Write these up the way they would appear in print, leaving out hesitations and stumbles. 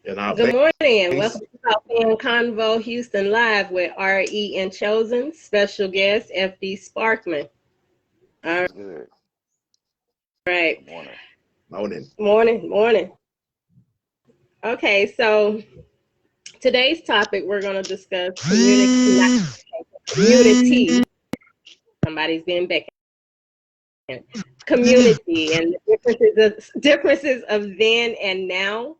And our Good morning. base, Welcome to Convo Houston Live with RE and Chosen special guest FD Sparkman. All What's good? right. Good morning. morning. Morning. Okay, so today's topic we're going to discuss community. Somebody's being beckoned. Community and the differences of then and now.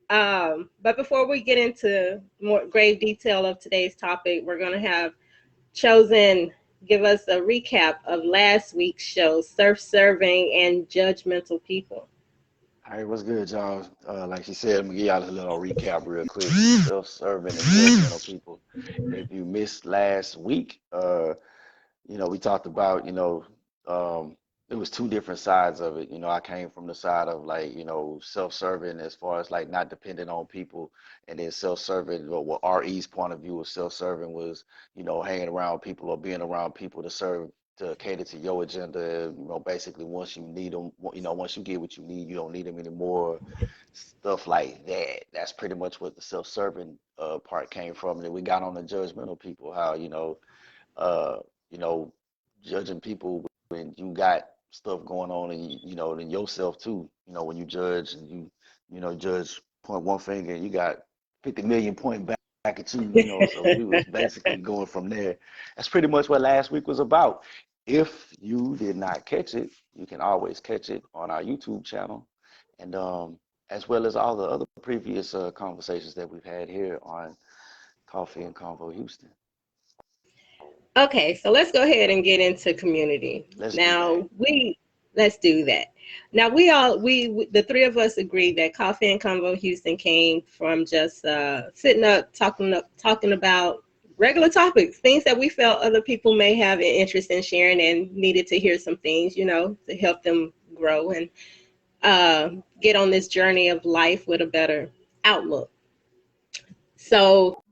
But before we get into more grave detail of today's topic, we're going to have Chosen give us a recap of last week's show, Self-Serving and Judgmental People. All right, what's good, y'all? Like she said, I'm gonna give y'all a little recap real quick. Self-serving and judgmental people. If you missed last week, we talked about, it was two different sides of it. I came from the side of like, self-serving as far as like not depending on people, and then self-serving, or what RE's point of view of self-serving was, hanging around people or being around people to serve, to cater to your agenda. Basically once you need them, once you get what you need, you don't need them anymore. Stuff like that. That's pretty much what the self-serving part came from. And then we got on the judgmental people, how, uh, you know, judging people when you got stuff going on and in yourself too. When you judge and judge, point one finger and you got 50 million pointing back at you, so we was basically going from there. That's pretty much what last week was about. If you did not catch it, you can always catch it on our YouTube channel, and as well as all the other previous conversations that we've had here on Coffee and Convo Houston. Okay, so let's go ahead and get into community. Let's do that. Now let's do that. Now we the three of us agreed that Coffee and Convo Houston came from just sitting up talking about regular topics, things that we felt other people may have an interest in sharing and needed to hear some things, to help them grow and get on this journey of life with a better outlook. So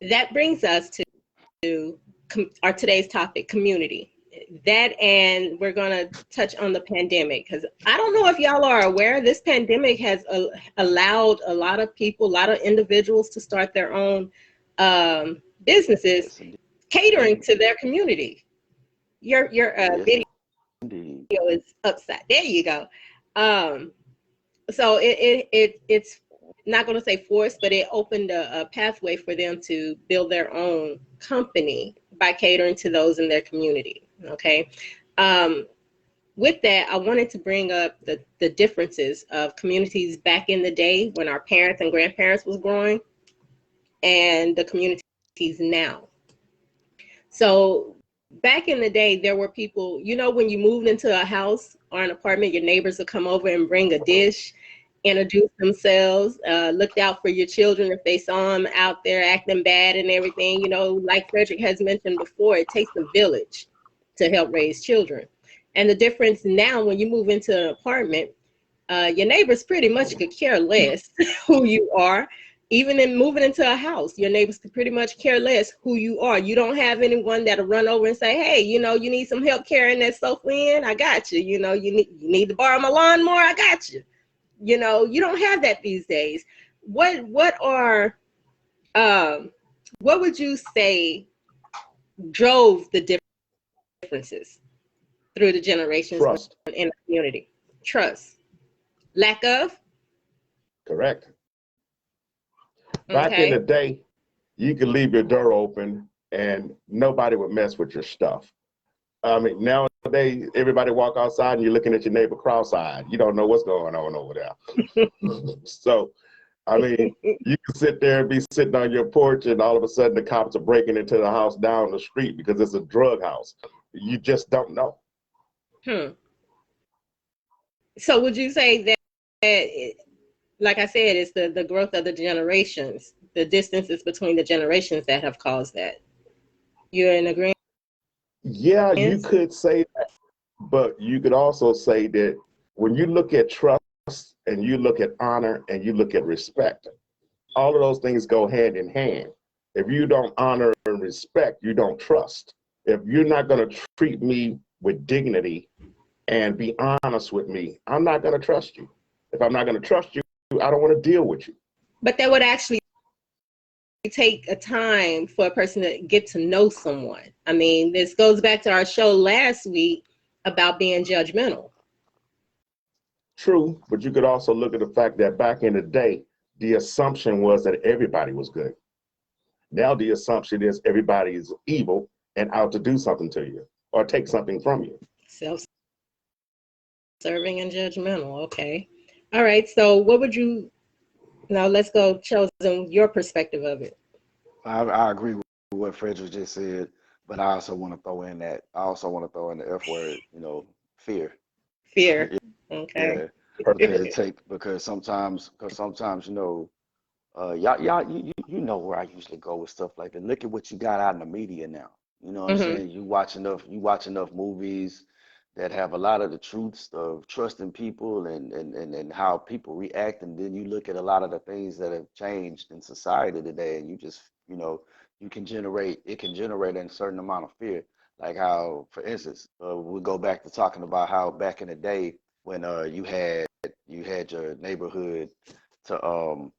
that brings us to our today's topic, community. That, and we're going to touch on the pandemic, because I don't know if y'all are aware, this pandemic has allowed a lot of people, a lot of individuals to start their own businesses catering to their community. Your Yes, video indeed. is upside. There you go. So it's not going to say forced, but it opened a pathway for them to build their own company by catering to those in their community. Okay. With that, I wanted to bring up the differences of communities back in the day when our parents and grandparents was growing and the communities now. So back in the day, there were people, when you moved into a house or an apartment, your neighbors would come over and bring a dish, introduce themselves, looked out for your children if they saw them out there acting bad and everything. Like Frederick has mentioned before, it takes a village to help raise children. And the difference now, when you move into an apartment, your neighbors pretty much could care less who you are. Even in moving into a house, your neighbors could pretty much care less who you are. You don't have anyone that'll run over and say, hey, you need some help carrying that sofa in? I got you. You need to borrow my lawnmower? I got you. You don't have that these days. What would you say drove the differences through the generations Trust. in the community? Trust. Lack of? Correct. Back in the Okay. day, you could leave your door open and nobody would mess with your stuff. I mean, nowadays, everybody walk outside and you're looking at your neighbor cross-eyed. You don't know what's going on over there. So, I mean, you can sit there and be sitting on your porch and all of a sudden the cops are breaking into the house down the street because it's a drug house. You just don't know. So would you say that like I said, it's the growth of the generations, the distances between the generations that have caused that? You're in agreement? Yeah, you could say that, but you could also say that when you look at trust and you look at honor and you look at respect, all of those things go hand in hand. If you don't honor and respect, you don't trust. If you're not going to treat me with dignity and be honest with me, I'm not going to trust you. If I'm not going to trust you, I don't want to deal with you. But that would actually take a time for a person to get to know someone. I mean, this goes back to our show last week about being judgmental. True, but you could also look at the fact that back in the day, the assumption was that everybody was good. Now the assumption is everybody is evil and out to do something to you or take something from you. Self-serving and judgmental. Okay. All right. So what would you, now let's go, Chosen, your perspective of it. I agree with what Frederick just said, but I also want to throw in the F word, fear. Fear. Okay. Yeah, because sometimes, y'all, you know where I usually go with stuff like that. Look at what you got out in the media now. You know what I'm saying? You watch enough movies that have a lot of the truths of trusting people and how people react, and then you look at a lot of the things that have changed in society today, and you just, it can generate a certain amount of fear. Like how, for instance, we go back to talking about how back in the day when you had your neighborhood to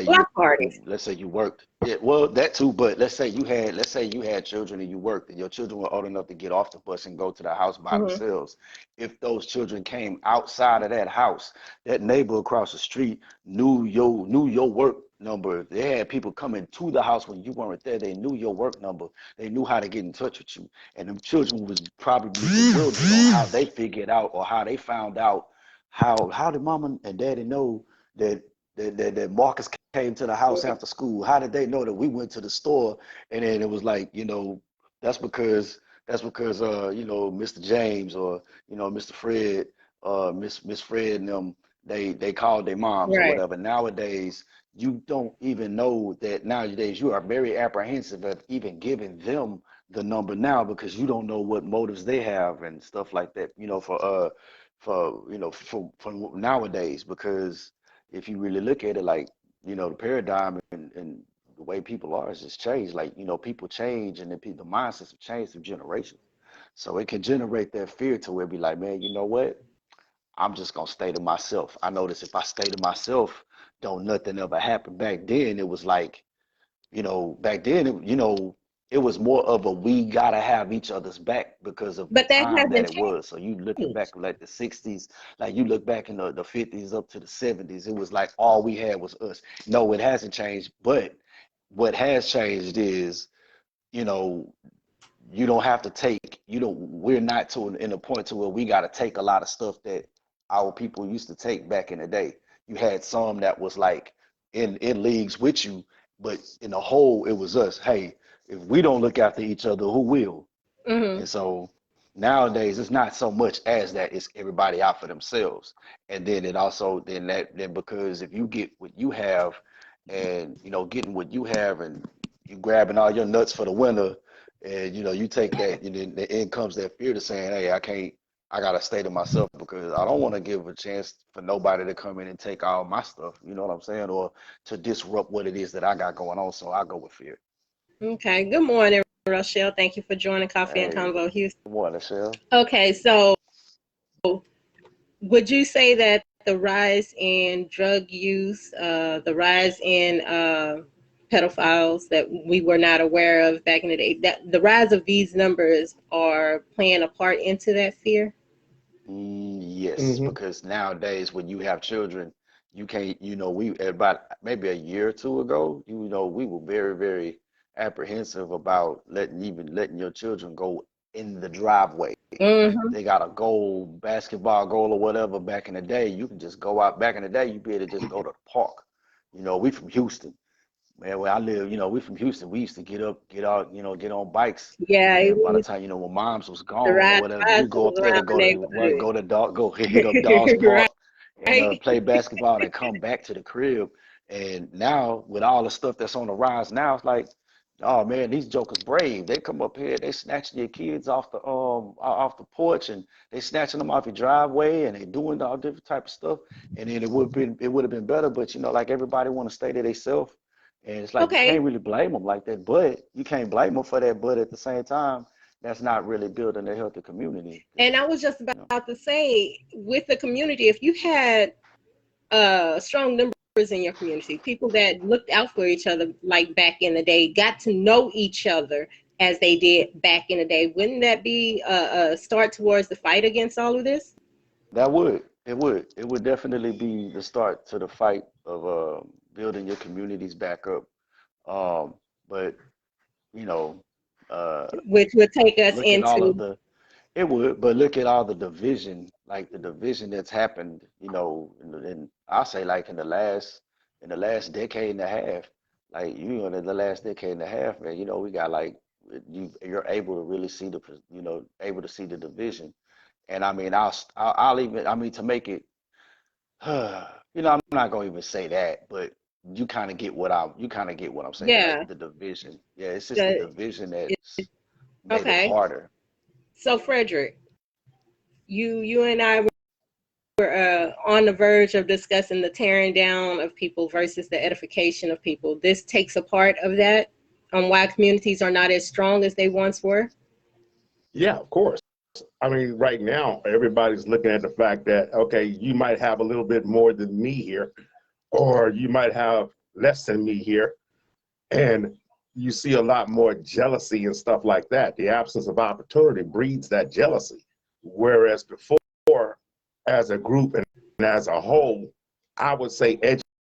Block parties. let's say you worked, yeah, well, that too, but let's say you had children and you worked and your children were old enough to get off the bus and go to the house by themselves. If those children came outside of that house, that neighbor across the street knew your work number. They had people coming to the house when you weren't there. They knew your work number. They knew how to get in touch with you, and them children was probably bewildered on how they figured out or how they found out how did mama and daddy know that Marcus came to the house after school? How did they know that we went to the store? And then it was like, that's because Mr. James or Mr. Fred, Miss Fred and them, they called their moms or Right. whatever. Nowadays, you don't even know that. Nowadays, you are very apprehensive of even giving them the number now because you don't know what motives they have and stuff like that. For nowadays, because if you really look at it, like, the paradigm and the way people are has just changed. Like, people change and the mindsets have changed through generations. So it can generate that fear to where it be like, man, you know what? I'm just gonna stay to myself. I notice if I stay to myself, don't nothing ever happen. Back then it was like, it was more of a we gotta have each other's back because of the But that time that hasn't it was. So you looking back changed. like the 60s, like you look back in the 50s up to the 70s, it was like all we had was us. No, it hasn't changed, but what has changed is, you know, you don't have to take, we're not in a point to where we got to take a lot of stuff that our people used to take back in the day. You had some that was like in leagues with you, but in the whole, it was us. Hey, if we don't look after each other, who will? And so nowadays, it's not so much as that, it's everybody out for themselves. And then it also, then because if you get what you have and, getting what you have and you grabbing all your nuts for the winter and, you take that, and then in comes that fear to saying, hey, I gotta stay to myself because I don't want to give a chance for nobody to come in and take all my stuff, you know what I'm saying? Or to disrupt what it is that I got going on. So I go with fear. Okay. Good morning, Rochelle. Thank you for joining Coffee and Hey, Convo Houston. good morning, Michelle. Okay. So would you say that the rise in drug use, the rise in pedophiles that we were not aware of back in the day, that the rise of these numbers are playing a part into that fear? Yes, because nowadays when you have children, you can't, we about maybe a year or two ago, we were very, very apprehensive about letting your children go in the driveway. Mm-hmm. They got a goal, basketball goal or whatever. Back in the day, you can just go out. Back in the day, you'd be able to just go to the park. We from Houston. Man, where I live, we from Houston. We used to get up, get out, get on bikes. Yeah, And by we the used time, when moms was to gone or ride whatever, you go bicycles up there to around the go to what, neighborhood. go to dog, go hit up Dawes Park and Right? play basketball and come back to the crib. And now with all the stuff that's on the rise now, it's like, oh man, these jokers brave. They come up here, they snatching your kids off the porch and they snatching them off your driveway and they doing all different type of stuff. And then it would have been better, but like everybody want to stay to themselves. And it's like you Okay. can't really blame them like that, but you can't blame them for that. But at the same time, that's not really building a healthy community. And I was just You know, about to say, with the community, if you had a strong number in your community, people that looked out for each other like back in the day, got to know each other as they did back in the day. Wouldn't that be a start towards the fight against all of this? That would. It would definitely be the start to the fight of building your communities back up. But you know, uh, Which would take us look at all of into, the it would, but look at all the division, like the division that's happened, in I say like in the last decade and a half, like in the last decade and a half, man, we got like you're able to really see able to see the division. And I mean, I'll even, I mean, to make it, I'm not gonna even say that, but you kind of get what I'm saying, yeah. like the division. Yeah, it's just the The, division it, that's made it okay. harder. So Frederick, you and I were on the verge of discussing the tearing down of people versus the edification of people. This takes a part of that on why communities are not as strong as they once were. Yeah, of course. I mean, right now, everybody's looking at the fact that, okay, you might have a little bit more than me here, or you might have less than me here. And you see a lot more jealousy and stuff like that. The absence of opportunity breeds that jealousy. Whereas before, as a group and as a whole, I would say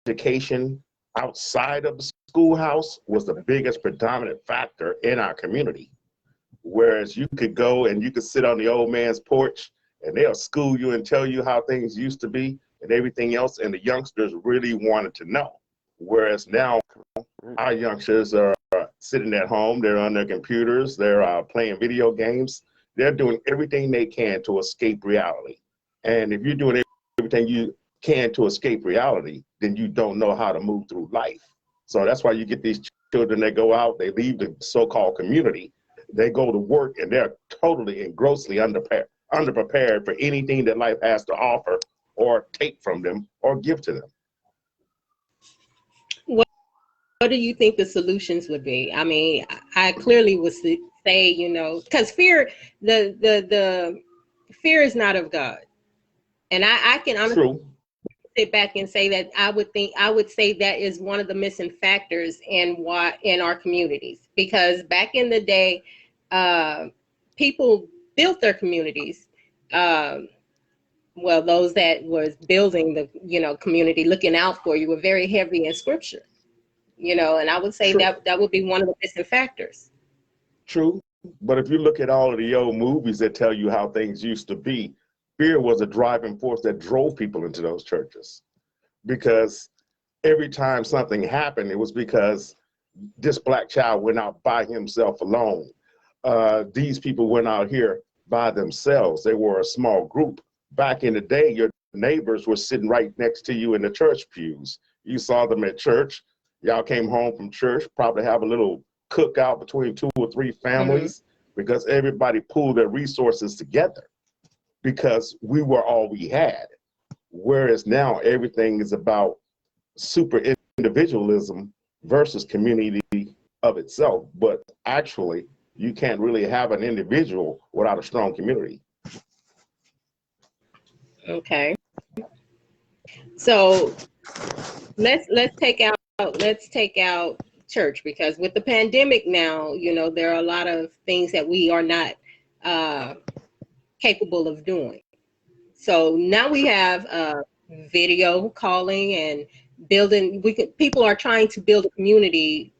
education outside of the schoolhouse was the biggest predominant factor in our community. Whereas you could go and you could sit on the old man's porch and they'll school you and tell you how things used to be and everything else, and the youngsters really wanted to know. Whereas now our youngsters are sitting at home, they're on their computers, they're playing video games, they're doing everything they can to escape reality. And if you're doing everything you can to escape reality, then you don't know how to move through life. So that's why you get these children that go out, they leave the so-called community, they go to work, and they're totally and grossly underprepared for anything that life has to offer or take from them or give to them. What do you think the solutions would be? I mean, I clearly would say, because fear, the fear is not of God. And I can honestly True. sit back and say that I would say that is one of the missing factors in our communities, because back in the day, people built their communities. Well, those that was building the community, looking out for you, were very heavy in scripture. And I would say True. that would be one of the missing factors. True. But if you look at all of the old movies that tell you how things used to be, fear was a driving force that drove people into those churches. Because every time something happened, it was because this black child went out by himself alone. These people went out here by themselves. They were a small group. Back in the day, your neighbors were sitting right next to you in the church pews. You saw them at church. Y'all came home from church, probably have a little cookout between 2 or 3 Mm-hmm. families, because everybody pooled their resources together because we were all we had. Whereas now everything is about super individualism versus community of itself. But actually, you can't really have an individual without a strong community. Okay. So let's take out church, because with the pandemic now, there are a lot of things that we are not capable of doing. So now we have video calling and building. People are trying to build a community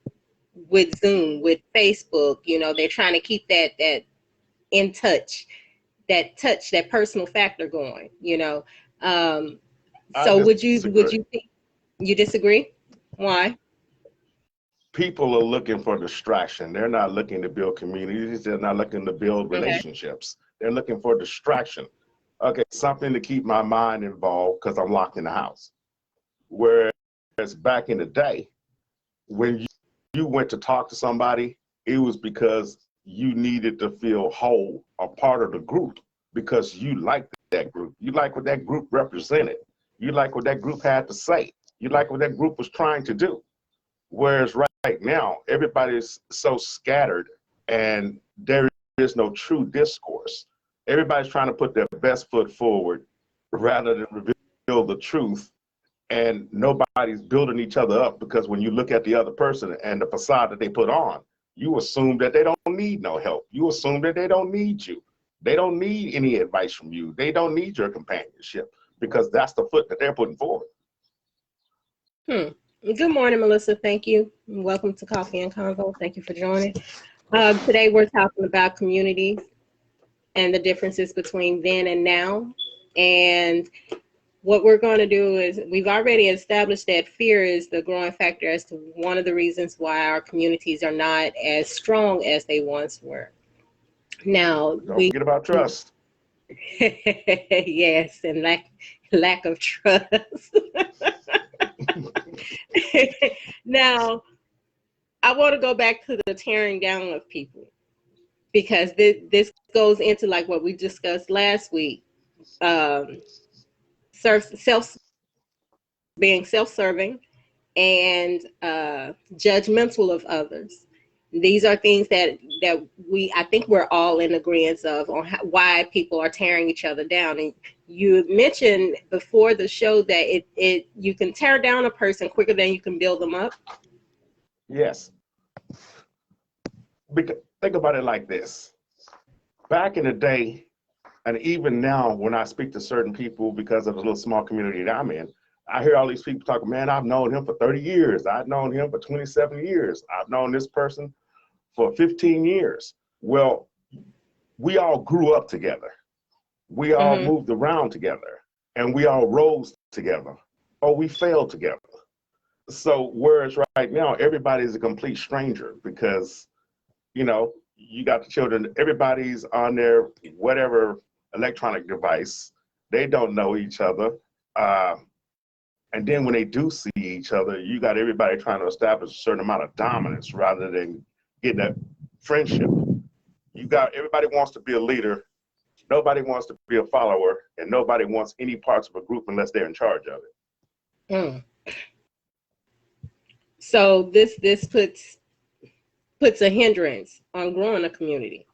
with Zoom, with Facebook. They're trying to keep that in touch, that personal factor going. Um, I so would you disagree. think you disagree? Why? People are looking for distraction. They're not looking to build communities. They're not looking to build Okay. relationships. They're looking for distraction. Okay, something to keep my mind involved because I'm locked in the house. Whereas back in the day, when you went to talk to somebody, it was because you needed to feel whole, a part of the group, because you liked that group. You like what that group represented. You like what that group had to say. You like what that group was trying to do. Whereas right now, everybody's so scattered and there is no true discourse. Everybody's trying to put their best foot forward rather than reveal the truth and nobody's building each other up, because when you look at the other person and the facade that they put on, you assume that they don't need no help. You assume that they don't need you. They don't need any advice from you. They don't need your companionship, because that's the foot that they're putting forward. Good morning, Melissa. Thank you. Welcome to Coffee and Convo. Thank you for joining. Today we're talking about communities and the differences between then and now. And what we're going to do is, we've already established that fear is the growing factor as to one of the reasons why our communities are not as strong as they once were. Now, Don't forget about trust. yes, and lack of trust. Now, I want to go back to the tearing down of people, because this goes into like what we discussed last week, being self-serving and judgmental of others. These are things that I think we're all in agreement of on why people are tearing each other down. And you mentioned before the show that you can tear down a person quicker than you can build them up. Yes. Because think about it like this. Back in the day, and even now when I speak to certain people, because of the little small community that I'm in, I hear all these people talking, man, I've known him for 30 years. I've known him for 27 years. I've known this person for 15 years. Well, we all grew up together. We all moved around together, and we all rose together, or we failed together. So whereas right now, everybody's a complete stranger, because, you know, you got the children, everybody's on their whatever electronic device. They don't know each other. And then when they do see each other, you got everybody trying to establish a certain amount of dominance rather than getting that friendship. You got everybody wants to be a leader. Nobody wants to be a follower, and nobody wants any parts of a group unless they're in charge of it. So this puts a hindrance on growing a community.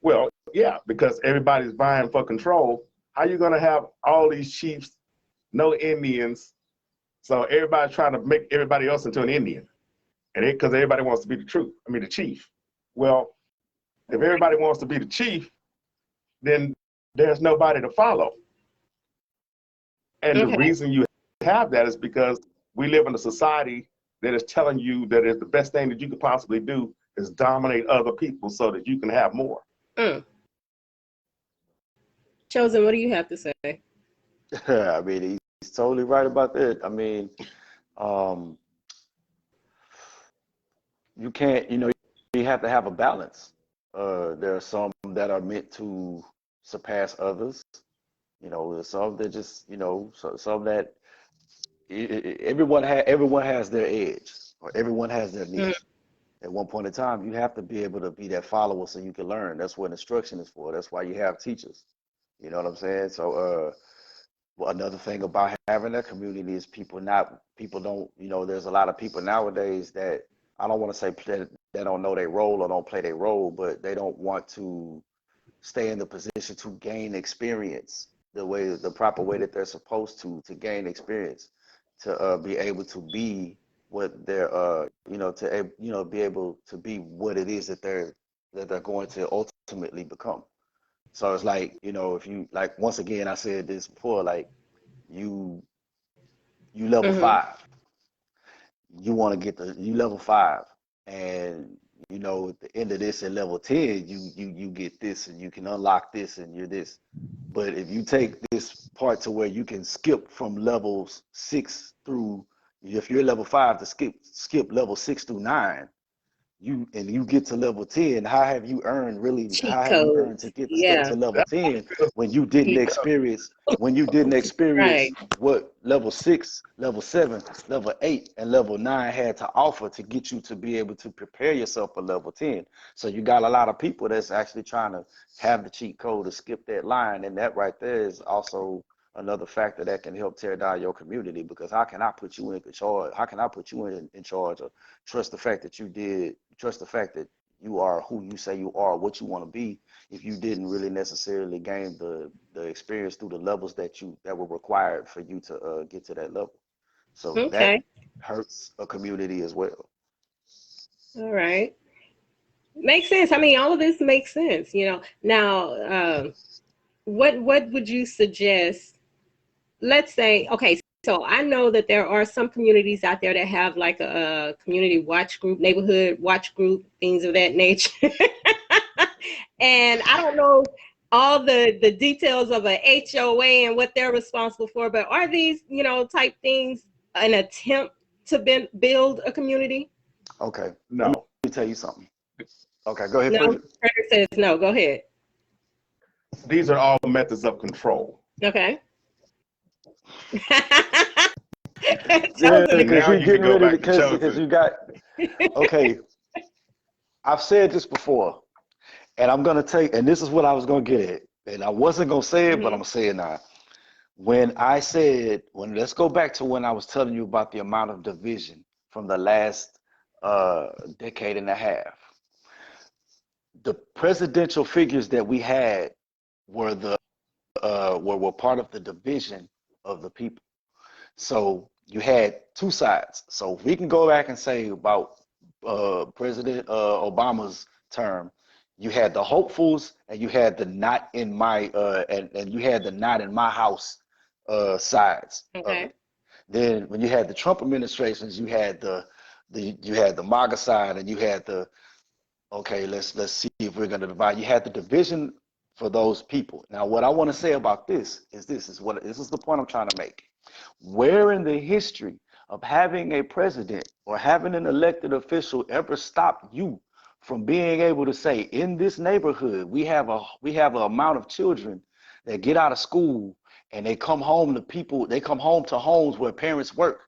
Well, yeah, because everybody's vying for control. How you gonna have all these chiefs, no Indians? So everybody's trying to make everybody else into an Indian, and because everybody wants to be the chief. Well, if everybody wants to be the chief, then there's nobody to follow. And the reason you have that is because we live in a society that is telling you that it's the best thing that you could possibly do is dominate other people so that you can have more. Chosen, what do you have to say? I mean, he's totally right about that. I mean, you can't, you have to have a balance. There are some that are meant to surpass others. There's some that just, some that everyone has their edge, or everyone has their niche. At one point in time, you have to be able to be that follower so you can learn. That's what instruction is for. That's why you have teachers. You know what I'm saying? So, well, another thing about having a community is people don't, there's a lot of people nowadays that, I don't want to say they don't know their role or don't play their role, but they don't want to stay in the position to gain experience the proper way that they're supposed to gain experience, to be able to be what they're, be able to be what it is that they're going to ultimately become. So it's like, if you, like, once again, I said this before, like, you level 5, you want to you level 5, and at the end of this at level 10, you get this, and you can unlock this, and you're this. But if you take this part to where you can skip from levels 6 through, if you're level 5, to skip level 6 through 9, you get to level 10, how have you earned to get step to level 10 when you didn't experience Right. what level 6, level 7, level 8, and level 9 had to offer to get you to be able to prepare yourself for level 10. So you got a lot of people that's actually trying to have the cheat code to skip that line, and that right there is also another factor that can help tear down your community, because how can I put you in charge? How can I put you in charge, or trust the fact that you are who you say you are, what you want to be, if you didn't really necessarily gain the experience through the levels that were required for you to get to that level? So that Okay. hurts a community as well. All right. Makes sense. I mean, all of this makes sense, you know. Now, what would you suggest? Let's say, okay, so I know that there are some communities out there that have like a community watch group, neighborhood watch group, things of that nature. And I don't know all the details of a HOA and what they're responsible for, but are these, you know, type things an attempt to build a community? Okay, let No, me tell you something. Okay, go ahead, No, Frederick. Frederick says no. Go ahead. these are all methods of control. Okay. Yeah, Chosen because Now he you can getting go ready to back to because chosen. you got okay. I've said this before, and I'm gonna take, and this is what I was gonna get at, and I wasn't gonna say it, but I'm Mhm. gonna say it now. When I said, when let's go back to when I was telling you about the amount of division from the last decade and a half. The presidential figures that we had were the were part of the division of the people. So you had two sides. So we can go back and say about President Obama's term, you had the hopefuls and you had the not in my and you had the not in my house sides of Okay. it. Then when you had the Trump administrations, you had the you had the MAGA side and you had the okay, let's see if we're going to divide. You had the division for those people. Now, what I want to say about this is the point I'm trying to make. Where in the history of having a president or having an elected official ever stopped you from being able to say, in this neighborhood, we have an amount of children that get out of school and they come home to homes where parents work.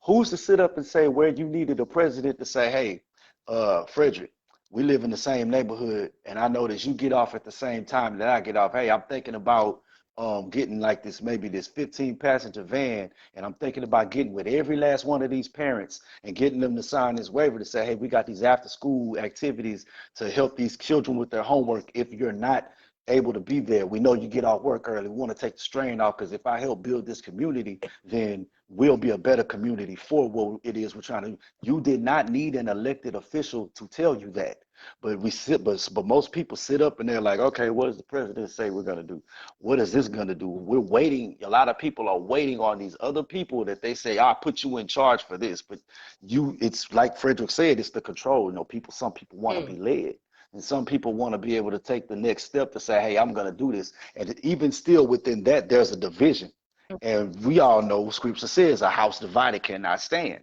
Who's to sit up and say where you needed a president to say, hey, Frederick, we live in the same neighborhood, and I know that you get off at the same time that I get off. Hey, I'm thinking about getting like this, maybe this 15 passenger van, and I'm thinking about getting with every last one of these parents and getting them to sign this waiver to say, hey, we got these after school activities to help these children with their homework. If you're not able to be there, we know you get off work early. We want to take the strain off because if I help build this community, then we'll be a better community for what it is we're trying to do. You did not need an elected official to tell you that. But most people sit up and they're like, okay, what does the president say we're gonna do? What is this gonna do? We're waiting. A lot of people are waiting on these other people that they say, I'll put you in charge for this. But it's like Frederick said, it's the control. You know, some people want to Mm. be led. And some people want to be able to take the next step to say, hey, I'm going to do this. And even still within that, there's a division. And we all know scripture says a house divided cannot stand.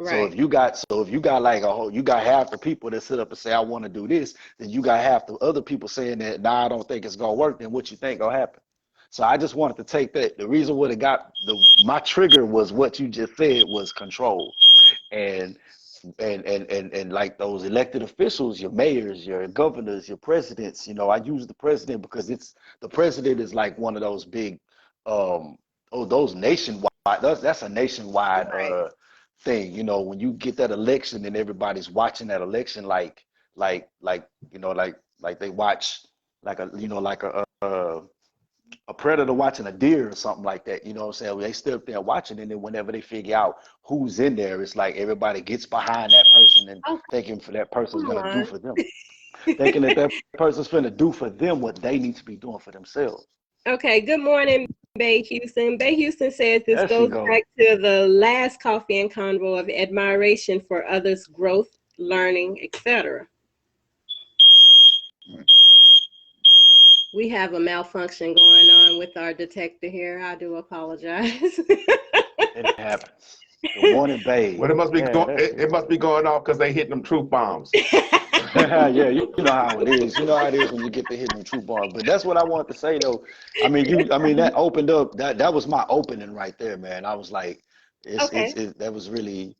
So Right. if you got like a whole, you got half the people that sit up and say, I want to do this, then you got half the other people saying that, nah, I don't think it's gonna work, then what you think gonna happen? So I just wanted to take that. The reason what it got my trigger was what you just said was control. And and like those elected officials, your mayors, your governors, your presidents, I use the president because the president is like one of those big those nationwide that's a nationwide Right. thing. When you get that election and everybody's watching that election like like they watch like a predator watching a deer or something like that. You know what I'm saying? They stood up there watching, and then whenever they figure out who's in there, it's like everybody gets behind that person and Oh, thinking for that person's come gonna do on. for them, thinking that that person's gonna do for them what they need to be doing for themselves. Okay. Good morning, Bay Houston. Bay Houston says this There she goes go. back to the last coffee and convo of admiration for others' growth, learning, etc. We have a malfunction going on with our detector here. I do apologize. It happens. Good morning, babe. Well, it must be Yeah, going. there she It go. must be going off because they hitting them truth bombs. Yeah, you know how it is. You know how it is when you get to hitting the true bar. But that's what I wanted to say though. I mean that opened up that was my opening right there, man. I was like, Okay. that was really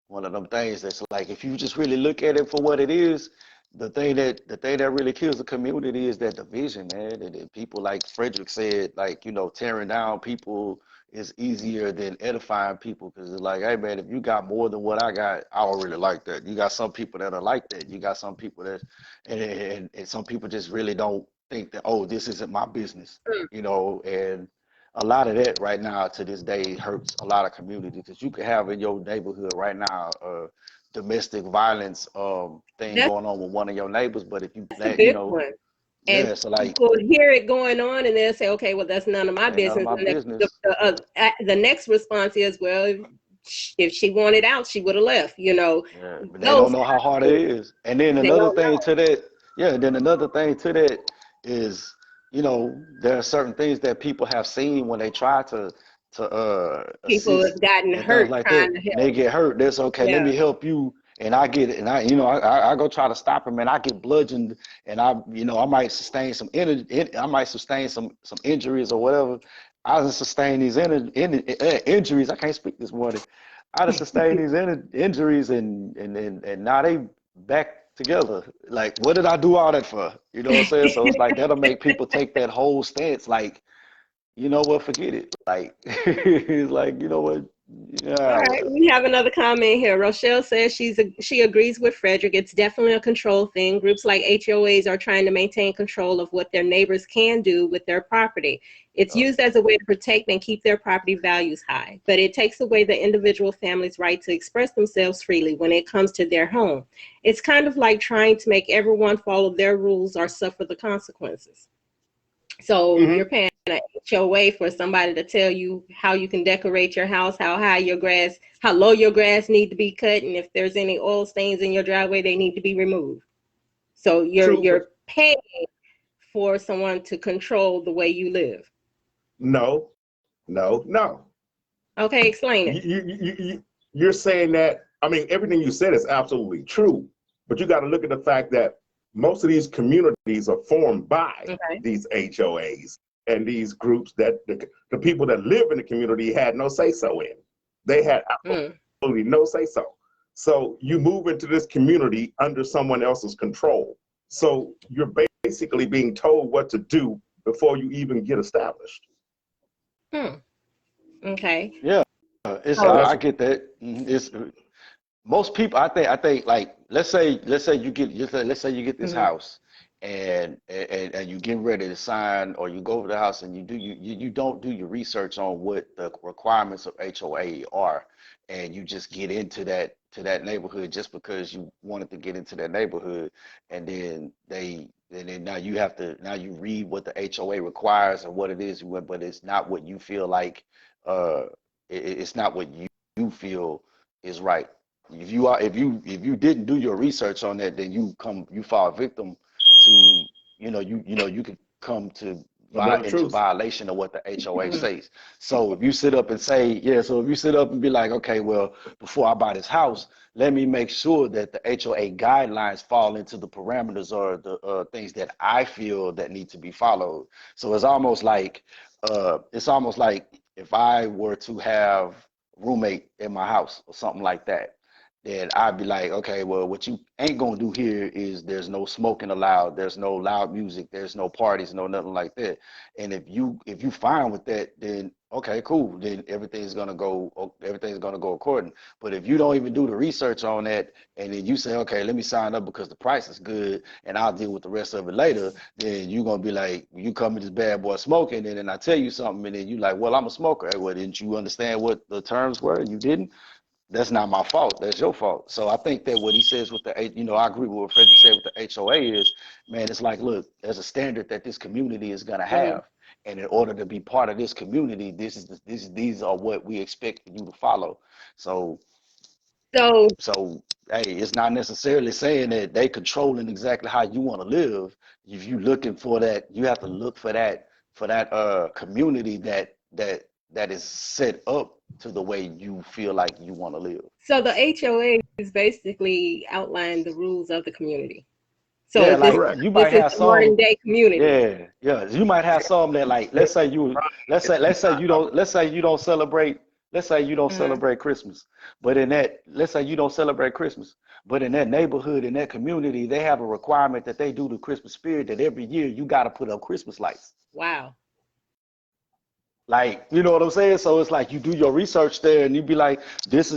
one of them things that's like if you just really look at it for what it is, the thing that really kills the community is that division, man. And people like Frederick said, like, tearing down people is easier than edifying people because it's like, hey man, if you got more than what I got, I don't really like that. You got some people that are like that. You got some people that and some people just really don't think that, oh, this isn't my business, Mm. and a lot of that right now to this day hurts a lot of communities, because you could have in your neighborhood right now domestic violence thing That's going on with one of your neighbors, but if you a you big know, one. And yeah, so like, people hear it going on and they'll say, okay, well, that's none of my ain't none of business. my And business. the next response is, well, if she wanted out, she would have left, Yeah, but they don't those know how hard it things. is. And then They another don't thing know. to that, yeah, then another thing to that is, there are certain things that people have seen when they try to People assist have gotten and things hurt like trying that. to And they help. get hurt. That's okay. Let Yeah. me help you. And I get it. And I go try to stop them, and I get bludgeoned, and I might sustain some I might sustain some injuries or whatever. I done sustain these injuries. I can't speak this morning. I done sustain these injuries, and now they back together. Like, what did I do all that for? You know what I'm saying? So it's like that'll make people take that whole stance. Like, you know what? Forget it. Like, it's like, you know what? All Yeah, right, whatever. we have another comment here. Rochelle says she agrees with Frederick. It's definitely a control thing. Groups like HOAs are trying to maintain control of what their neighbors can do with their property. It's used as a way to protect and keep their property values high, but it takes away the individual family's right to express themselves freely when it comes to their home. It's kind of like trying to make everyone follow their rules or suffer the consequences. So Hmm. you're paying an HOA for somebody to tell you how you can decorate your house, how high your grass, how low your grass need to be cut, and if there's any oil stains in your driveway, they need to be removed. So True, but you're paying for someone to control the way you live. no, no, no. Okay, explain You, it. you, you, you, you're saying that, I mean, everything you said is absolutely true, but you got to look at the fact that most of these communities are formed by Okay. these HOAs and these groups that the people that live in the community had no say so in. They had Mm. absolutely no say so. So you move into this community under someone else's control. So you're basically being told what to do before you even get established. Hmm. Okay. Yeah, So That's I get that. It's most people. I think like, let's say you get this mhm. house, and you get ready to sign, or you go over the house and you don't do your research on what the requirements of HOA are, and you just get into that neighborhood just because you wanted to get into that neighborhood, and then now you read what the HOA requires and what it is, but it's not what you feel like. uh it's not what you feel is right. If you didn't do your research on that, then you fall victim to, you could come to another into truth. violation of what the HOA Mhm. says. So if you sit up and say, yeah, so if you sit up and be like, okay, well, before I buy this house, let me make sure that the HOA guidelines fall into the parameters or the things that I feel that need to be followed. So it's almost like if I were to have roommate in my house or something like that, then I'd be like, okay, well, what you ain't gonna do here is there's no smoking allowed, there's no loud music, there's no parties, no nothing like that. And if you fine with that, then okay, cool. Then everything's gonna go according. But if you don't even do the research on that, and then you say, okay, let me sign up because the price is good, and I'll deal with the rest of it later, then you're gonna be like, you come to this bad boy smoking, and then I tell you something, and then you like, well, I'm a smoker. Hey, well, didn't you understand what the terms were? You didn't. That's not my fault. That's your fault. So I think that what he says with I agree with what Frederick said with the HOA is, man, it's like, look, there's a standard that this community is gonna Mhm. have, and in order to be part of this community, these are what we expect you to follow. So So so hey, it's not necessarily saying that they controlling exactly how you want to live. If you looking for that, you have to look for that community that is set up to the way you feel like you want to live. so the HOA is basically outline the rules of the community. So Yeah, this like Correct. you this might is have the modern some. day community. Yeah. You might have some that, like, let's say you don't Mhm. celebrate Christmas, but let's say you don't celebrate Christmas, but in that neighborhood, in that community, they have a requirement that they do the Christmas spirit, that every year you got to put up Christmas lights. Wow. Like, you know what I'm saying? So it's like you do your research there and you be like,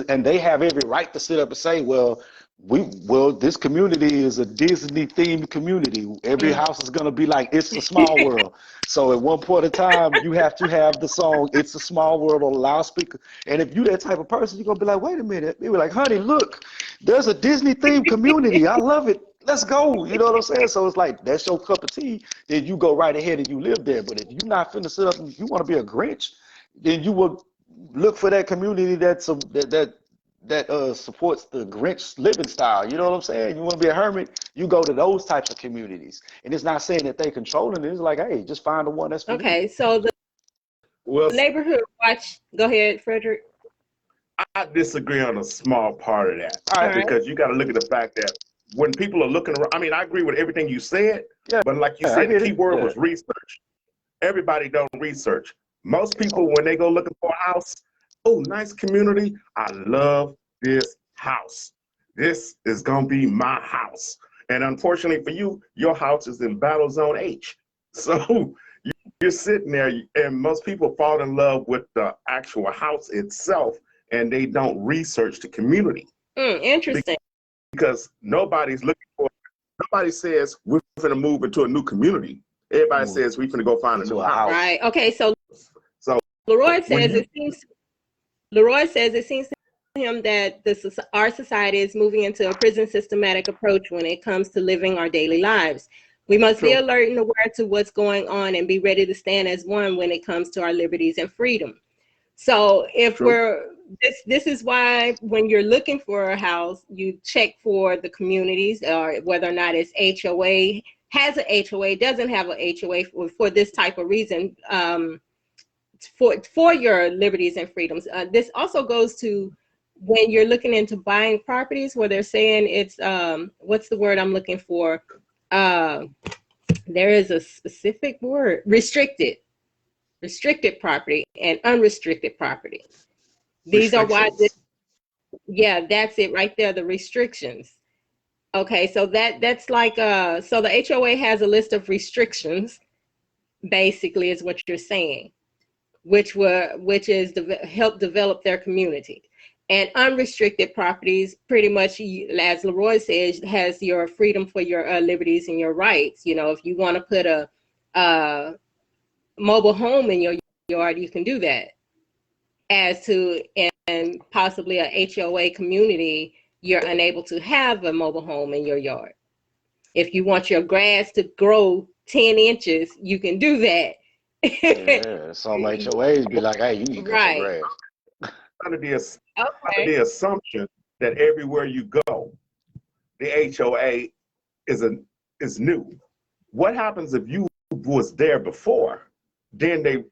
and they have every right to sit up and say, well, This community is a Disney themed community. Every house is gonna be like It's a Small World. So at one point in time, you have to have the song It's a Small World on a loudspeaker. And if you that type of person, you're gonna be like, wait a minute. They were like, honey, look, there's a Disney themed community. I love it. Let's go. You know what I'm saying? So it's like that's your cup of tea, then you go right ahead and you live there. But if you're not finna sit up and you want to be a Grinch, then you will look for that community that supports the Grinch living style. You know what I'm saying? You want to be a hermit, you go to those types of communities. And it's not saying that they controlling it. It's like, hey, just find the one that's for you. Okay, so the neighborhood watch. Go ahead, Frederick. I disagree on a small part of that. All right. Because you got to look at the fact that when people are looking around, I mean, I agree with everything you said, Yeah, but like you I said, the get key it. word Yeah. was research. Everybody don't research. Most people, when they go looking for a house, oh, nice community. I love this house. This is going to be my house. And unfortunately for you, your house is in Battle Zone H. So you're sitting there, and most people fall in love with the actual house itself, and they don't research the community. Interesting. Because nobody says we're going to move into a new community. Everybody says we're going to go find a new house. Right. Okay. So Leroy says it seems to him that our society is moving into a prison systematic approach when it comes to living our daily lives. We must be alert and aware to what's going on and be ready to stand as one when it comes to our liberties and freedom. So if this is why when you're looking for a house, you check for the communities or whether or not it's HOA, has an HOA, doesn't have an HOA for this type of reason, for your liberties and freedoms. This also goes to when you're looking into buying properties where they're saying it's, what's the word I'm looking for? There is a specific word, restricted property and unrestricted property. These are why, yeah, that's it right there, the restrictions. Okay, so that's like, so the HOA has a list of restrictions, basically is what you're saying, which is help develop their community. And unrestricted properties, pretty much, as Leroy says, has your freedom for your liberties and your rights. You know, if you want to put a mobile home in your yard, you can do that. As to, and possibly a HOA community, you're unable to have a mobile home in your yard. If you want your grass to grow 10 inches, you can do that. Yeah, some HOAs be like, hey, you need to cut your grass. Under the assumption that everywhere you go, the HOA is new. What happens if you was there before? Then they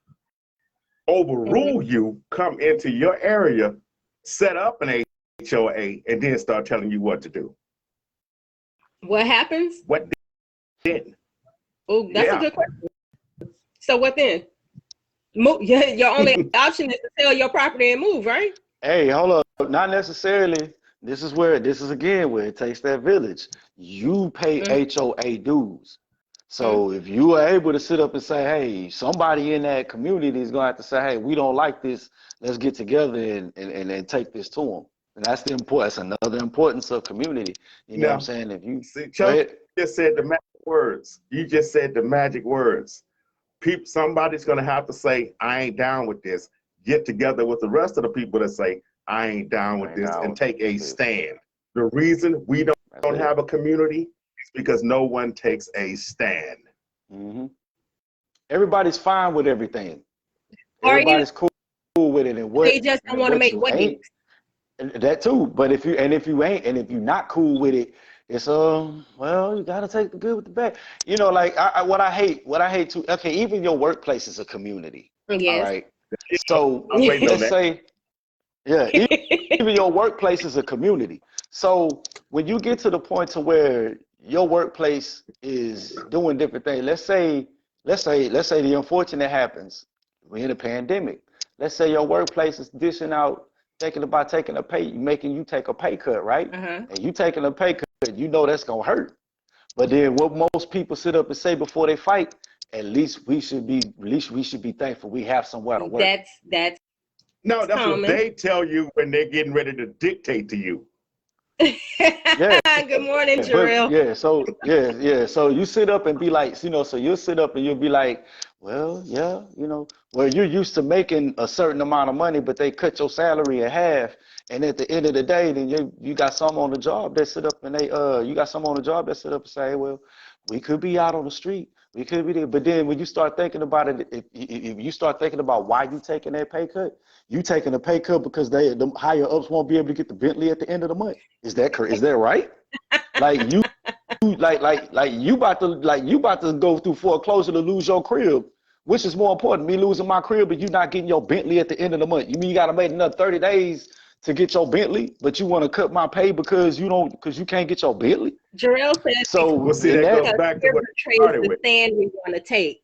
overrule you, come into your area, set up an HOA, and then start telling you what to do. What happens? What then? Oh, that's a good question. So what then? Move. Your only option is to sell your property and move, right? Hey, hold up. Not necessarily. This is again where it takes that village. You pay HOA dues. So if you are able to sit up and say, hey, somebody in that community is gonna have to say, hey, we don't like this. Let's get together and take this to them. And that's the importance. That's another importance of community. You know what I'm saying? If you just said the magic words. You just said the magic words. Somebody's gonna have to say, I ain't down with this. Get together with the rest of the people that say, I ain't down with this, and take a stand. The reason we don't have a community is because no one takes a stand. Everybody's fine with everything. Everybody's cool with it, and what they just don't want to make waves. That too. But if you're not cool with it, it's well, you gotta take the good with the bad. You know, like what I hate too. Okay, even your workplace is a community. Yes. All right. So let's say, yeah, even your workplace is a community. So when you get to the point to where your workplace is doing different things, let's say the unfortunate happens. We're in a pandemic. Let's say your workplace is dishing out, thinking about taking a pay, making you take a pay cut, right? And you taking a pay cut, you know that's gonna hurt. But then what most people sit up and say before they fight, at least we should be thankful we have somewhere to work. That's what they tell you when they're getting ready to dictate to you. Yeah. Good morning, But Jarrell. so you sit up and be like, so you'll sit up and you'll be like, well, yeah, well, you're used to making a certain amount of money, but they cut your salary in half, and at the end of the day, then you got some on the job that sit up and you got some on the job that sit up and say, well, we could be out on the street, we could be there, but then when you start thinking about it, if you start thinking about why you taking that pay cut, you taking a pay cut because the higher ups won't be able to get the Bentley at the end of the month. Is that correct? Is that right? Like you about to go through foreclosure to lose your crib. Which is more important, me losing my crib, but you not getting your Bentley at the end of the month? You mean you got to make another 30 days to get your Bentley, but you want to cut my pay because you can't get your Bentley? Jarrell says So Well, see, in that that, goes back to fear what I betrays started the with. stand we want to take.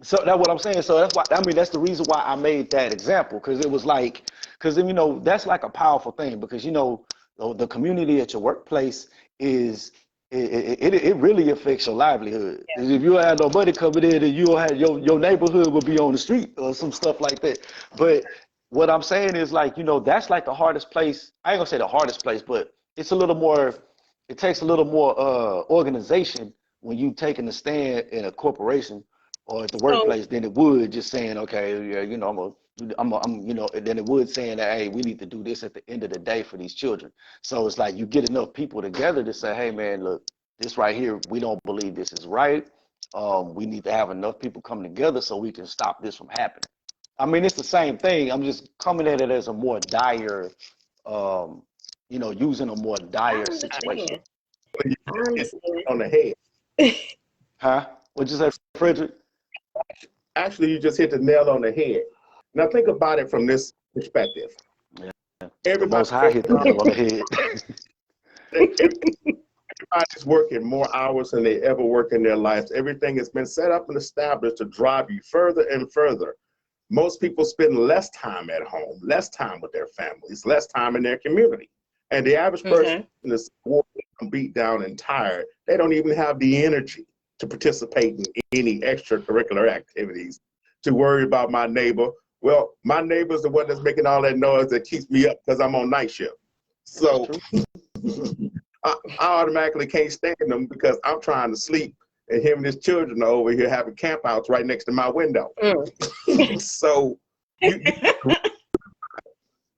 so that's what I'm saying. So that's why that's the reason why I made that example, because it was like, because that's like a powerful thing, because the community at your workplace is it really affects your livelihood. If you had no money coming in, and you'll have your neighborhood will be on the street or some stuff like that. But what I'm saying is, like, that's like the hardest place. I ain't gonna say the hardest place, but it's a little more. It takes a little more organization when you taking a stand in a corporation or at the So, workplace than it would just saying, okay, yeah, then it would saying that, hey, we need to do this at the end of the day for these children. So it's like you get enough people together to say, hey, man, look, this right here, we don't believe this is right. We need to have enough people come together so we can stop this from happening. I mean, it's the same thing. I'm just coming at it as a more dire, using a more I dire situation. understand. You I just hit understand. on the head. Huh? What'd you say, Frederick? Actually, you just hit the nail on the head. Now think about it from this perspective. Yeah. The Everybody, Most High hit the nail on the head. everybody's working more hours than they ever work in their lives. Everything has been set up and established to drive you further and further. Most people spend less time at home, less time with their families, less time in their community. And the average person is worn, beat down and tired. They don't even have the energy to participate in any extracurricular activities, to worry about my neighbor. Well, my neighbor's the one that's making all that noise that keeps me up because I'm on night shift. So I automatically can't stand them because I'm trying to sleep, and him and his children are over here having campouts right next to my window. So you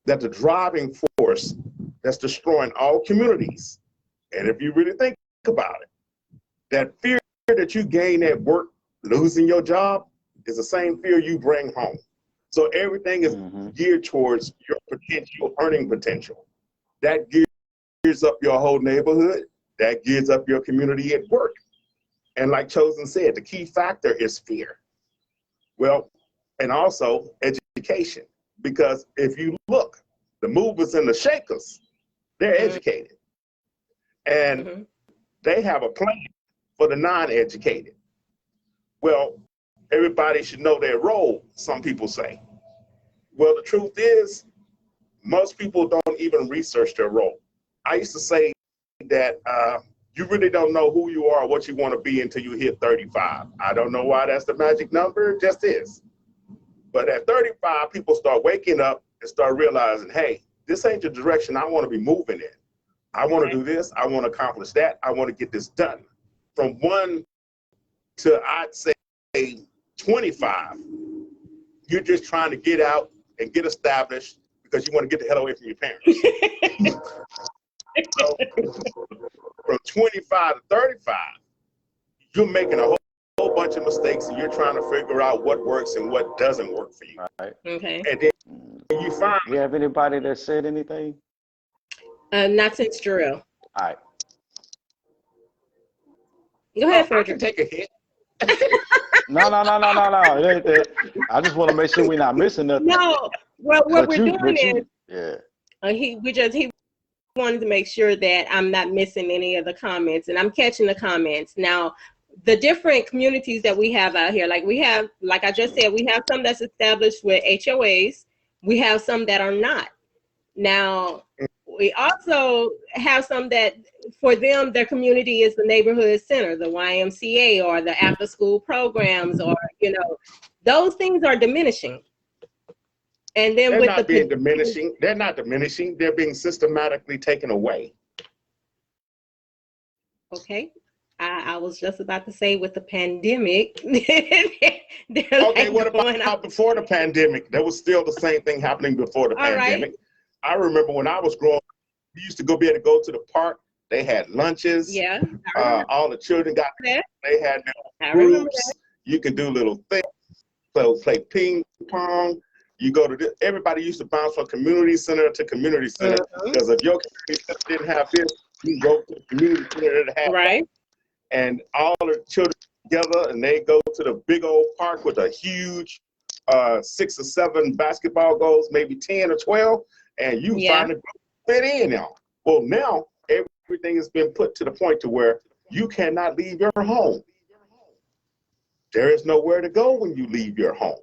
that the driving force that's destroying all communities. And if you really think about it, that fear that you gain at work, losing your job, is the same fear you bring home. So everything is geared towards your potential, earning potential. That gears up your whole neighborhood. That gears up your community at work. And like Chosen said, the key factor is fear. Well, and also education. Because if you look, the movers and the shakers, they're educated. And they have a plan for the non-educated. Well, everybody should know their role, some people say. Well, the truth is, most people don't even research their role. I used to say that you really don't know who you are, what you want to be until you hit 35. I don't know why that's the magic number, it just is. But at 35, people start waking up and start realizing, hey, this ain't the direction I want to be moving in. I want to do this, I want to accomplish that, I want to get this done. From 1 to, I'd say, 25, you're just trying to get out and get established because you want to get the hell away from your parents. So, from 25 to 35, you're making a whole bunch of mistakes and you're trying to figure out what works and what doesn't work for you. Right. Okay. And then you find. You have anybody that said anything? Not since Jarrell. All right. Go ahead, I Frederick. can take a hit. No. I just want to make sure we're not missing nothing. No. Well, what we're doing is yeah. he wanted to make sure that I'm not missing any of the comments, and I'm catching the comments. Now, the different communities that we have out here, like I just said, we have some that's established with HOAs. We have some that are not. Now, we also have some that, for them, their community is the neighborhood center, the YMCA, or the after school programs, or, those things are diminishing. And then They're not diminishing. They're not diminishing. They're being systematically taken away. Okay. I was just about to say with the pandemic, they're Okay, like what going about before the pandemic? There was still the same thing happening before the All right. pandemic. I remember when I was growing up, we used to be able to go to the park. They had lunches. Yeah, I remember All the children got that. They had I their remember groups. You can do little things. So play ping pong. You go to this. Everybody used to bounce from community center to community center that. because if your community center didn't have this, you go to the community center that had Right. and all the children together, and they go to the big old park with a huge 6 or 7 basketball goals, maybe 10 or 12, and you Yeah. find a group to fit in now. Well, now everything has been put to the point to where you cannot leave your home. There is nowhere to go when you leave your home.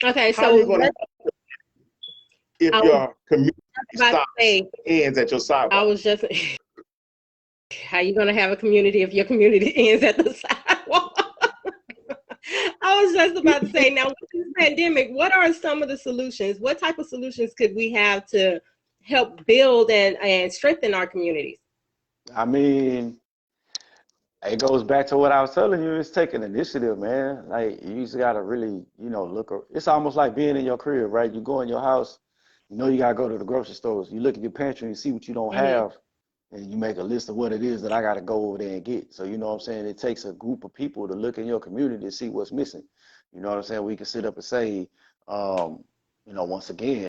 Okay, How are so you going to if your community stops ends at your sidewalk? I was just how you gonna have a community if your community ends at the sidewalk? I was just about to say, now with this pandemic, what are some of the solutions? What type of solutions could we have to help build and strengthen our communities? I mean, it goes back to what I was telling you. It's taking initiative, man. Like you just gotta really, look. It's almost like being in your crib, right? You go in your house, you gotta go to the grocery stores. You look at your pantry and see what you don't have, and you make a list of what it is that I gotta go over there and get. So you know what I'm saying? It takes a group of people to look in your community to see what's missing. You know what I'm saying? We can sit up and say, once again,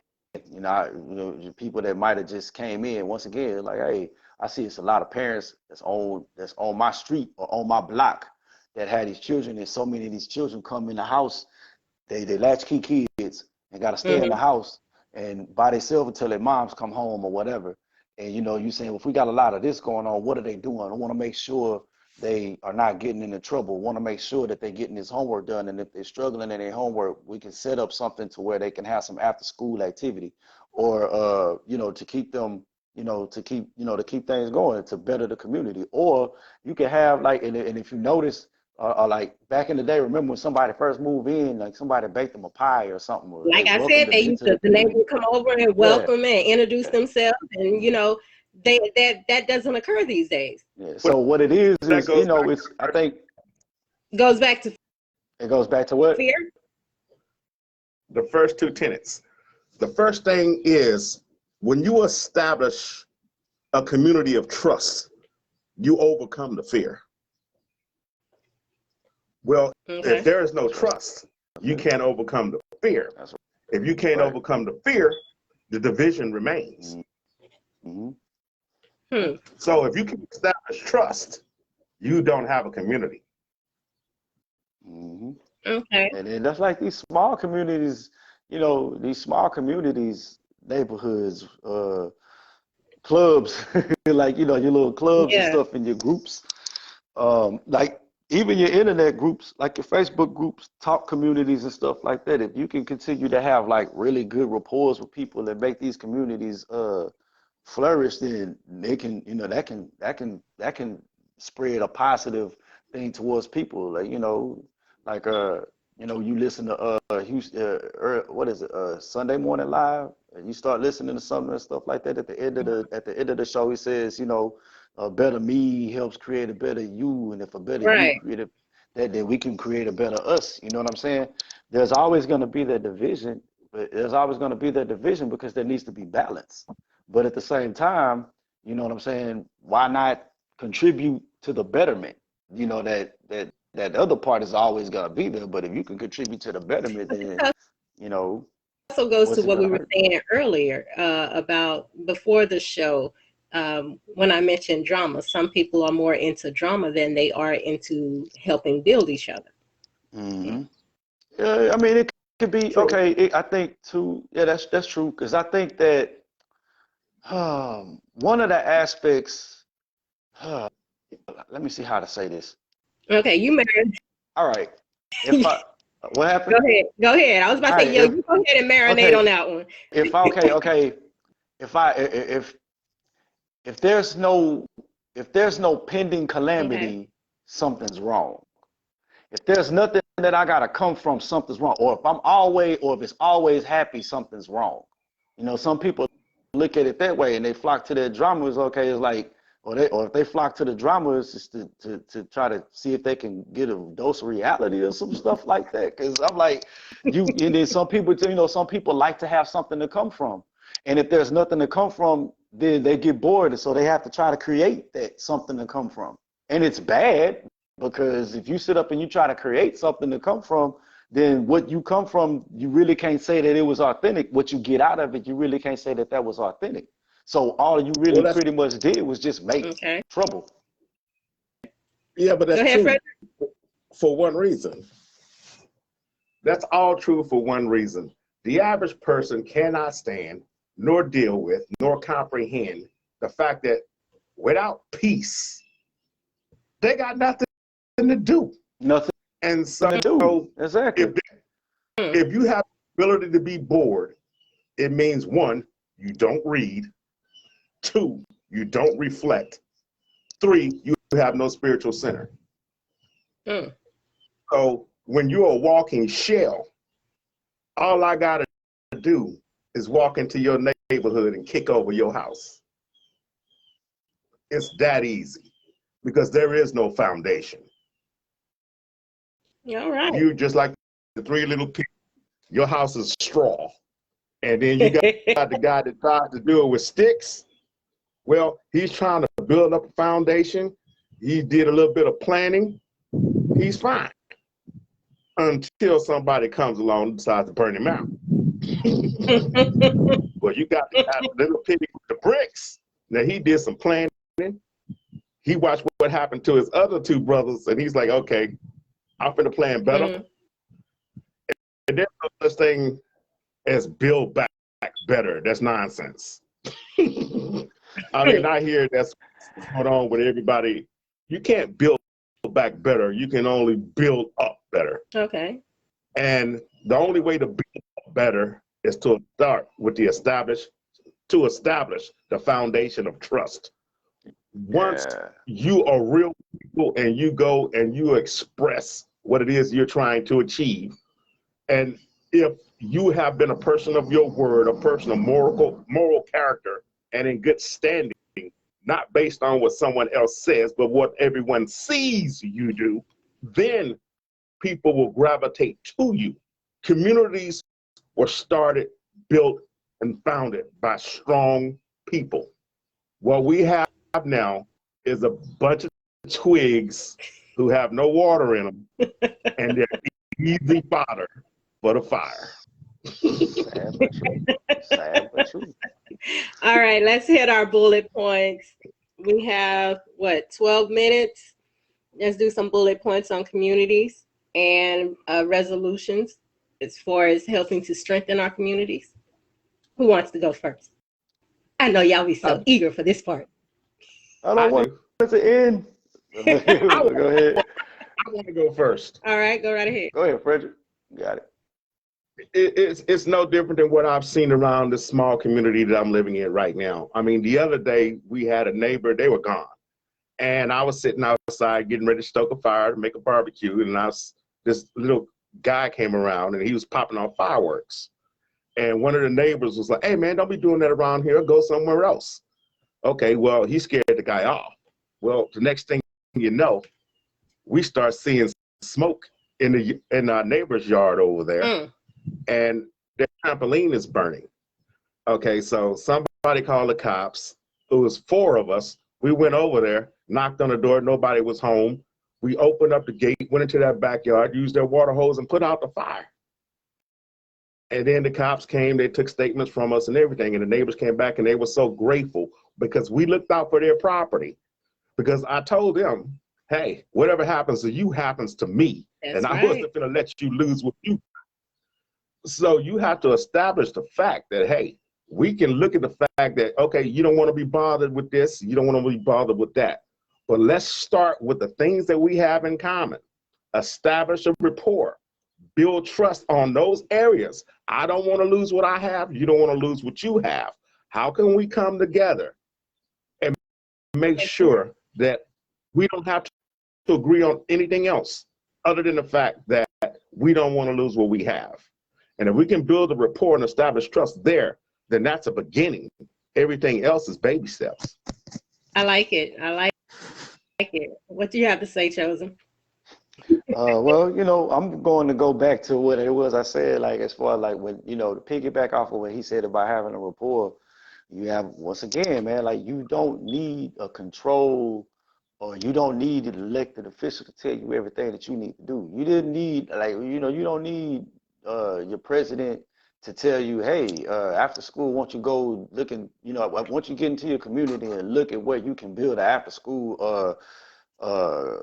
people that might have just came in once again, like, hey, I see it's a lot of parents that's on my street or on my block that had these children, and so many of these children come in the house, they latchkey kids and got to stay in the house and by themselves until their moms come home or whatever. And you saying, well, if we got a lot of this going on, what are they doing? I want to make sure they are not getting into trouble. Want to make sure that they're getting this homework done, and if they're struggling in their homework, we can set up something to where they can have some after school activity, or to keep them, to keep things going, to better the community. Or you can have like, and if you notice, like back in the day, remember when somebody first moved in, like somebody baked them a pie or something, or Like they I welcomed said, them they used into to the the neighbor community. would come over and welcome and introduce themselves, and that doesn't occur these days. Yeah. So what it is, That goes back it's, I think Goes back to it goes back to what? fear. the first 2 tenets. The first thing is when you establish a community of trust, you overcome the fear. Well, Okay. if there is no trust, you can't overcome the fear. That's right. If you can't overcome the fear, the division remains. So if you can establish trust, you don't have a community. Okay. And then that's like these small communities, neighborhoods, clubs, like, your little clubs and Yeah. stuff in your groups. Like even your internet groups, like your Facebook groups, talk communities and stuff like that. If you can continue to have like really good rapport with people and make these communities flourish, then they can, that can spread a positive thing towards people. Like, like you listen to Houston, what is it, Sunday Morning Live, and you start listening to something and stuff like that. At the end of the show, he says, a better me helps create a better you, and if a better you Right. create then we can create a better us. You know what I'm saying? There's always going to be that division, but there's always going to be that division because there needs to be balance. But at the same time, you know what I'm saying? Why not contribute to the betterment? That other part is always going to be there, but if you can contribute to the betterment, then Also goes to what's it what we gonna were hurt? saying earlier about before the show. When I mentioned drama, some people are more into drama than they are into helping build each other. Yeah, I mean, it could be True. okay. I think too. Yeah, that's true. Because I think that one of the aspects. Let me see how to say this. Okay, you married. All right. If I What happened? Go ahead. I was about All to say, right. yo, you go ahead and marinate on that one. Okay. If there's no pending calamity, Okay. something's wrong. If there's nothing that I gotta come from, something's wrong. Or if it's always happy, something's wrong. Some people look at it that way and they flock to their drama. It's okay. It's like, or if they flock to the drama, it's just to try to see if they can get a dose of reality or some stuff like that. Because I'm like, and then some people, some people like to have something to come from, and if there's nothing to come from, then they get bored, and so they have to try to create that something to come from. And it's bad, because if you sit up and you try to create something to come from, then what you come from, you really can't say that it was authentic. What you get out of it, you really can't say that that was authentic. So all you really pretty much did was just make trouble. Yeah, but that's Go ahead, true Fred. for one reason. That's all true for one reason. The average person cannot stand, nor deal with, nor comprehend the fact that without peace, they got nothing to do. Nothing And so to do. Exactly. if you have the ability to be bored, it means one, you don't read. Two, you don't reflect. Three, you have no spiritual center. So when you're a walking shell, all I got to do is walk into your neighborhood and kick over your house. It's that easy, because there is no foundation. All right. You just like the three little people. Your house is straw. And then you got the guy that tried to do it with sticks. Well, he's trying to build up a foundation. He did a little bit of planning. He's fine until somebody comes along and decides to burn him out. Well, you got the guy, little piggy with the bricks. Now, he did some planning. He watched what happened to his other two brothers, and he's like, okay, I'm finna plan better. And there's no such thing as build back better. That's nonsense. I mean, I hear that's going on with everybody. You can't build back better. You can only build up better. Okay. And the only way to build up better is to start with the establish the foundation of trust. Once you are real people and you go and you express what it is you're trying to achieve, and if you have been a person of your word, a person of moral character, and in good standing, not based on what someone else says, but what everyone sees you do, then people will gravitate to you. Communities were started, built, and founded by strong people. What we have now is a bunch of twigs who have no water in them, and they're easy fodder for the fire. Sad but true. Sad but true. All right, let's hit our bullet points. We have, 12 minutes? Let's do some bullet points on communities and resolutions as far as helping to strengthen our communities. Who wants to go first? I know y'all be so eager for this part. I don't want it to end. Go ahead. I want to go first. All right, go right ahead. Go ahead, Frederick. You got it. It's no different than what I've seen around this small community that I'm living in right now. I mean, the other day we had a neighbor, they were gone. And I was sitting outside getting ready to stoke a fire to make a barbecue. And this little guy came around and he was popping off fireworks. And one of the neighbors was like, hey man, don't be doing that around here, go somewhere else. Okay, well, he scared the guy off. Well, the next thing you know, we start seeing smoke in our neighbor's yard over there. And their trampoline is burning. Okay, so somebody called the cops. It was 4 of us. We went over there, knocked on the door, nobody was home. We opened up the gate, went into that backyard, used their water hose and put out the fire. And then the cops came, they took statements from us and everything, and the neighbors came back and they were so grateful because we looked out for their property. Because I told them, hey, whatever happens to you happens to me. That's and I right. wasn't gonna let you lose what you. So you have to establish the fact that, hey, we can look at the fact that, okay, you don't want to be bothered with this, you don't want to be bothered with that. But let's start with the things that we have in common. Establish a rapport, build trust on those areas. I don't want to lose what I have, you don't want to lose what you have. How can we come together and make sure that we don't have to agree on anything else other than the fact that we don't want to lose what we have? And if we can build a rapport and establish trust there, then that's a beginning. Everything else is baby steps. I like it. I like it. What do you have to say, Chosen? Well, I'm going to go back to what it was I said, like as far as like when, to piggyback off of what he said about having a rapport, you have once again, man, like you don't need a control or you don't need an elected official to tell you everything that you need to do. You didn't need like, you don't need your president to tell you, hey, after school, won't you go looking, once you get into your community and look at where you can build an after school uh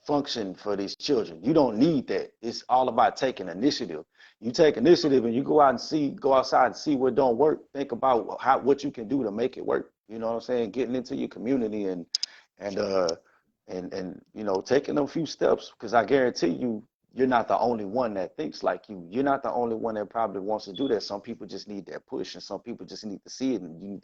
function for these children. You don't need that. It's all about taking initiative. You take initiative and you go outside and see what don't work. Think about what you can do to make it work. You know what I'm saying? Getting into your community and taking a few steps, because I guarantee you, you're not the only one that thinks like you. You're not the only one that probably wants to do that. Some people just need that push, and some people just need to see it. And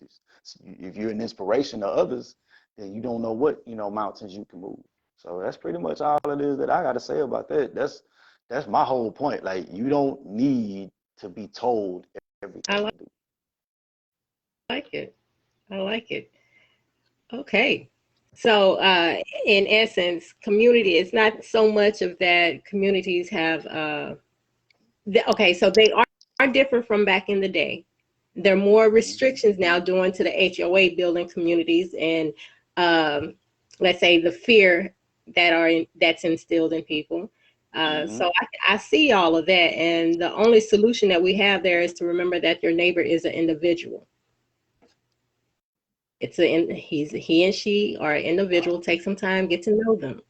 if you're an inspiration to others, then you don't know what mountains you can move. So that's pretty much all it is that I got to say about that. That's my whole point. Like, you don't need to be told I everything to do. like it. I like it. Okay. So, in essence, community is not so much of that. Communities have, okay, so they are different from back in the day. There are more restrictions now due to the HOA building communities and, let's say, the fear that's instilled in people. So I see all of that, and the only solution that we have there is to remember that your neighbor is an individual. He and she are an individual. Take some time, get to know them,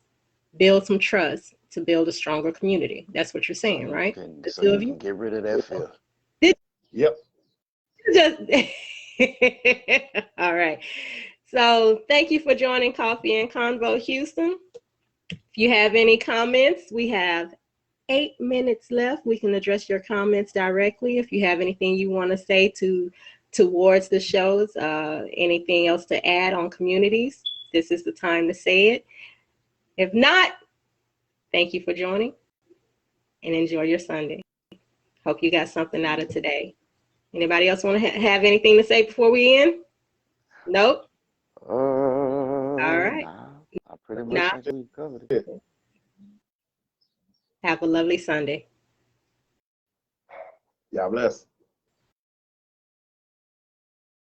build some trust to build a stronger community. That's what you're saying, right? So you can get rid of that fear. Yep. Just all right. So thank you for joining Coffee and Convo Houston. If you have any comments, we have 8 minutes left. We can address your comments directly. If you have anything you want to say towards the shows, anything else to add on communities, this is the time to say it. If not, thank you for joining and enjoy your Sunday. Hope you got something out of today. Anybody else want to have anything to say before we end? Nope. All right. Nah, I pretty much Now, think we covered it. have a lovely Sunday. God bless.